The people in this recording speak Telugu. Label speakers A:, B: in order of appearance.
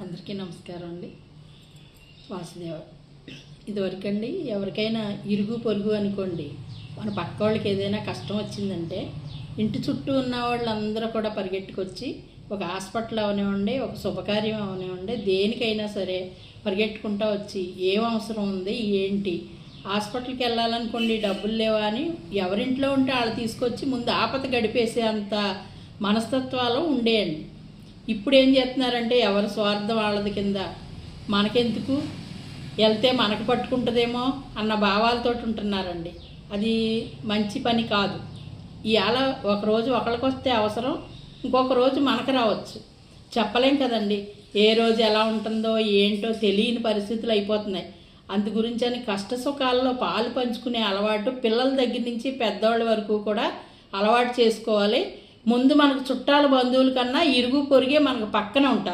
A: అందరికీ నమస్కారం అండి. వాసుదేవ. ఇదివరకండి ఎవరికైనా ఇరుగు పొరుగు అనుకోండి, మన పక్క వాళ్ళకి ఏదైనా కష్టం వచ్చిందంటే ఇంటి చుట్టూ ఉన్న వాళ్ళందరూ కూడా పరిగెట్టుకొచ్చి ఒక హాస్పిటల్ అవనివ్వండి, ఒక శుభకార్యం అవనివ్వండి, దేనికైనా సరే పరిగెట్టుకుంటూ వచ్చి ఏం అవసరం ఉంది ఏంటి, హాస్పిటల్కి వెళ్ళాలనుకోండి డబ్బులు లేవా అని ఎవరింట్లో ఉంటే వాళ్ళు తీసుకొచ్చి ముందు ఆపద గడిపేసే అంత మనస్తత్వాలు ఉండేయండి. ఇప్పుడు ఏం చేస్తున్నారంటే ఎవరి స్వార్థం వాళ్ళది కింద, మనకెందుకు వెళ్తే మనకు పట్టుకుంటుందేమో అన్న భావాలతో ఉంటున్నారండి. అది మంచి పని కాదు. ఇవాళ ఒకరోజు ఒకరికి వస్తే అవసరం, ఇంకొక రోజు మనకు రావచ్చు, చెప్పలేం కదండి. ఏ రోజు ఎలా ఉంటుందో ఏంటో తెలియని పరిస్థితులు అయిపోతున్నాయి. అందు గురించి అని కష్ట సుఖాల్లో పాలు పంచుకునే అలవాటు పిల్లల దగ్గర నుంచి పెద్దవాళ్ళ వరకు కూడా అలవాటు చేసుకోవాలి. ముందు మనకు చుట్టాల బంధువుల కన్నా ఇరుగు పొరిగే మనకు పక్కన ఉంటారు.